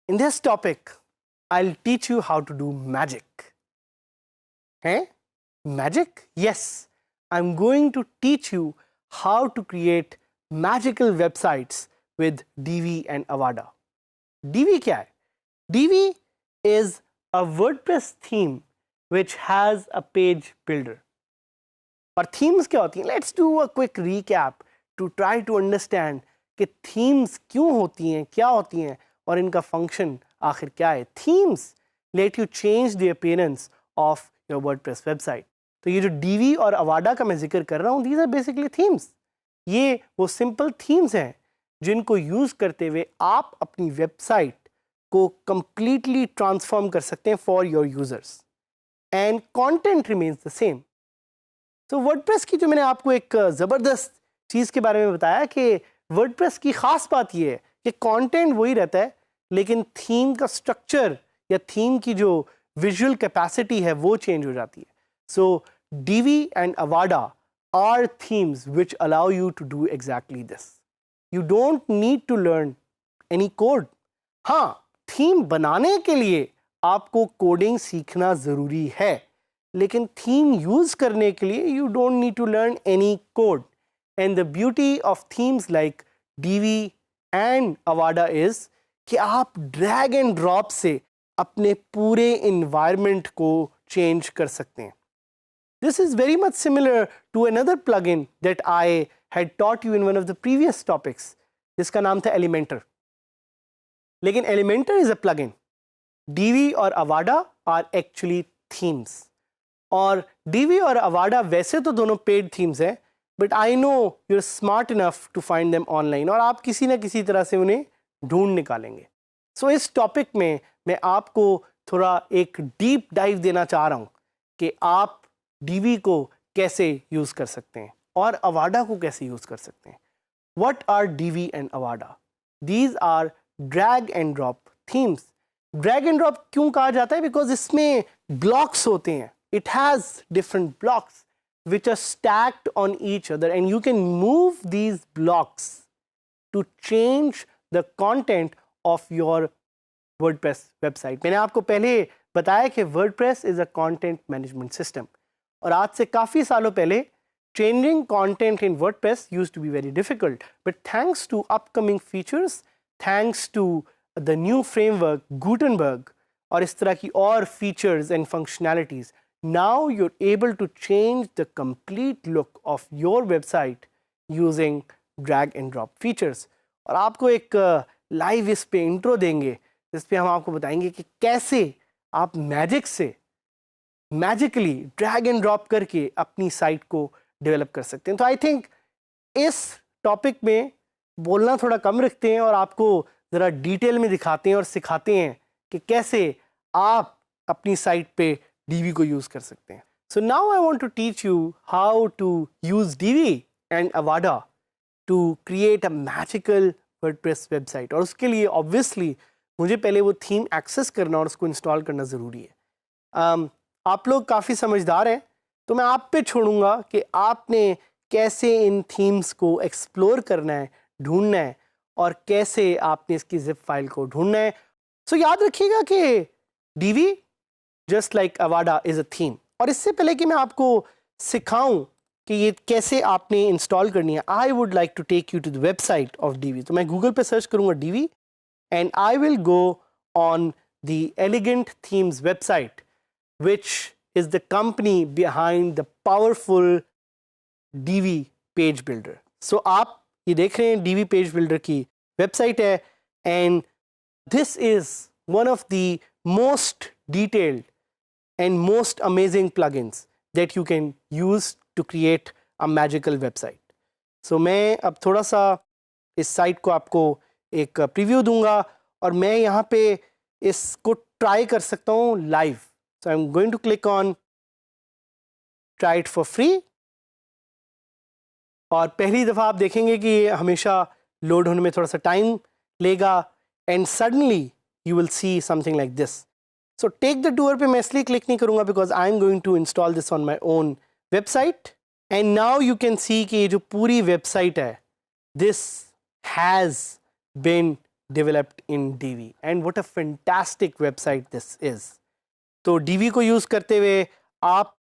In this topic, I'll teach you how to do magic. Hey? Magic? Yes, I'm going to teach you how to create magical websites with Divi and Avada. Divi क्या है? Divi is a WordPress theme which has a page builder. और themes क्या होती हैं? Let's do a quick recap to try to understand कि themes क्यों होती हैं, क्या होती हैं और इनका function आखिर क्या है. Themes let you change the appearance of your WordPress website. तो ये जो Divi और Avada का मैं जिक्र कर रहा हूँ, these are basically themes. ये वो simple themes हैं जिनको यूज़ करते हुए आप अपनी वेबसाइट को completely transform कर सकते हैं for your users. And content remains the same. तो WordPress की जो मैंने आपको एक ज़बरदस्त चीज़ के बारे में बताया कि WordPress की ख़ास बात ये है कि कंटेंट वही रहता है लेकिन थीम का स्ट्रक्चर या थीम की जो विजुअल कैपेसिटी है वो चेंज हो जाती है. सो Divi and Avada are themes which allow you to do exactly this. You don't need to learn any code. हाँ, थीम बनाने के लिए आपको कोडिंग सीखना ज़रूरी है लेकिन थीम यूज़ करने के लिए you don't need to learn any code. And the beauty of themes like Divi and Avada is कि आप ड्रैग एंड ड्रॉप से अपने पूरे इन्वायरमेंट को चेंज कर सकते हैं. This is very much similar to another plugin that I had taught you in one of the previous topics, जिसका नाम था Elementor. लेकिन Elementor is a plugin. Divi और Avada are actually themes. और Divi और Avada वैसे तो दोनों paid themes हैं, but I know you're smart enough to find them online और आप किसी न किसी तरह से उन्हें ढूंढ निकालेंगे. सो इस टॉपिक में मैं आपको थोड़ा एक डीप डाइव देना चाह रहा हूँ कि आप Divi को कैसे यूज़ कर सकते हैं और Avada को कैसे यूज़ कर सकते हैं. What are Divi and Avada? These are drag and drop themes. Drag and drop क्यों कहा जाता है? Because इसमें blocks होते हैं. It has different blocks which are stacked on each other and you can move these blocks to change the content of your WordPress website. मैंने आपको पहले बताया कि WordPress is a content management system और आज से काफ़ी सालों पहले changing content in WordPress used to be very difficult, but thanks to upcoming features, thanks to the new framework Gutenberg और इस तरह की और features and functionalities, now you're able to change the complete look of your website using drag and drop features. और आपको एक live इस पे इंट्रो देंगे जिस पे हम आपको बताएंगे कि कैसे आप मैजिक से मैजिकली ड्रैग एंड ड्रॉप करके अपनी साइट को डेवलप कर सकते हैं. तो आई थिंक इस टॉपिक में बोलना थोड़ा कम रखते हैं और आपको ज़रा डिटेल में दिखाते हैं और सिखाते हैं कि कैसे आप अपनी साइट पे Divi को यूज़ कर सकते हैं. So now I want to teach you how to use Divi and Avada to create a magical WordPress website. और उसके लिए ऑब्वियसली मुझे पहले वो थीम एक्सेस करना और उसको इंस्टॉल करना ज़रूरी है. आप लोग काफ़ी समझदार हैं तो मैं आप पे छोड़ूंगा कि आपने कैसे इन थीम्स को एक्सप्लोर करना है, ढूंढना है और कैसे आपने इसकी जिप फाइल को ढूंढना है. सो याद रखिएगा कि Divi just like Avada is a theme. और इससे पहले कि मैं आपको सिखाऊं कि ये कैसे आपने इंस्टॉल करनी है, I would like to take you to the website of Divi. तो मैं गूगल पे सर्च करूँगा Divi and I will go on the elegant themes website which is the company behind the powerful Divi page builder. So आप ये देख रहे हैं Divi page builder की वेबसाइट है and this is one of the most detailed and most amazing plugins that you can use to create a magical website. So मैं अब थोड़ा सा इस साइट को आपको एक प्रीव्यू दूंगा और मैं यहाँ पे इसको ट्राई कर सकता हूँ live. So I'm going to click on try it for free और पहली दफ़ा आप देखेंगे कि ये हमेशा लोड होने में थोड़ा सा टाइम लेगा and suddenly you will see something like this. So take the tour पे मैं इसलिए क्लिक नहीं करूँगा because I am going to install this on my own website. And now you can see कि ये जो पूरी वेबसाइट है this has been developed in Divi and what a fantastic website this is. तो Divi को use करते हुए आप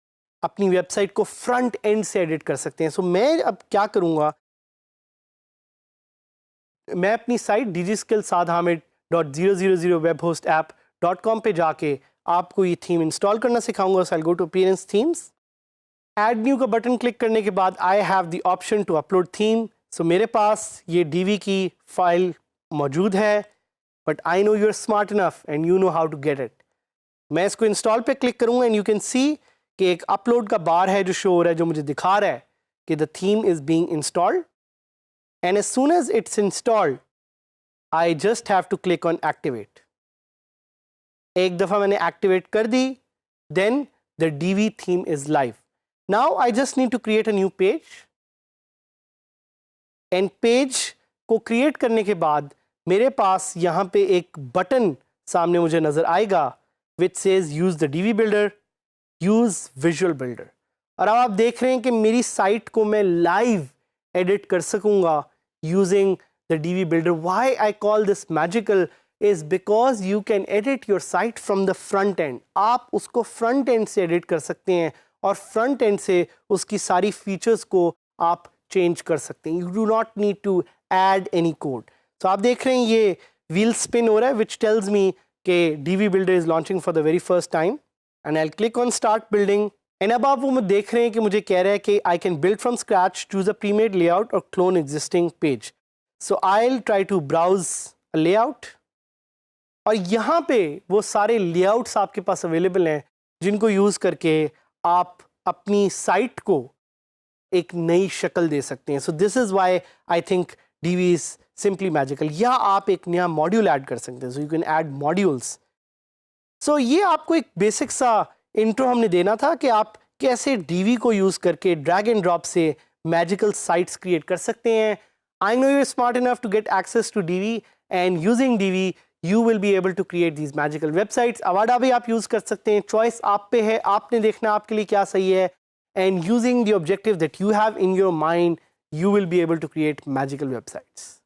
अपनी वेबसाइट को फ्रंट एंड से एडिट कर सकते हैं. सो मैं अब क्या करूँगा, मैं अपनी साइट digiskillsadhamid.000webhostapp.com पे जाके आपको ये थीम इंस्टॉल करना सिखाऊंगा. So I go to appearance themes, add new का बटन क्लिक करने के बाद I have the option to upload theme. So मेरे पास ये Divi की फाइल मौजूद है, but I know you are smart enough and you know how to get it. मैं इसको इंस्टॉल पे क्लिक करूँगा एंड यू कैन सी कि एक अपलोड का बार है जो शो हो रहा है, जो मुझे दिखा रहा है कि the theme is being installed. And as soon as it's installed I just have to click on activate. एक दफ़ा मैंने एक्टिवेट कर दी, then the Divi theme is live. Now I just need to create a new page. And page को क्रिएट करने के बाद मेरे पास यहाँ पे एक बटन सामने मुझे नज़र आएगा which says use the Divi builder, use visual builder. और अब आप देख रहे हैं कि मेरी साइट को मैं लाइव एडिट कर सकूँगा using the Divi builder. Why I call this magical is because you can edit your site from the front end. आप उसको फ्रंट एंड से एडिट कर सकते हैं और फ्रंट एंड से उसकी सारी फीचर्स को आप चेंज कर सकते हैं. You do not need to add any code. तो आप देख रहे हैं ये व्हील स्पिन हो रहा है विच टेल्स मी कि Divi builder is launching for the very first time. And I click on start building. And अब आप वो देख रहे हैं कि मुझे कह रहा है कि I can build from scratch, choose a premade layout और clone existing page. So I will try to browse a layout. और यहाँ पे वो सारे लेआउट्स आपके पास अवेलेबल हैं जिनको यूज़ करके आप अपनी साइट को एक नई शक्ल दे सकते हैं. So this is why I think Divi is simply magical. या आप एक नया मॉड्यूल ऐड कर सकते हैं. So you can add modules. सो ये आपको एक बेसिक सा इंट्रो हमने देना था कि आप कैसे Divi को यूज़ करके ड्रैग एंड ड्रॉप से मैजिकल साइट्स क्रिएट कर सकते हैं. I know you are smart enough to get access to Divi and using Divi you will be able to create these magical websites. Avada भी आप use कर सकते हैं. Choice आप पे है, आपने देखना आपके लिए क्या सही है. And using the objective that you have in your mind, you will be able to create magical websites.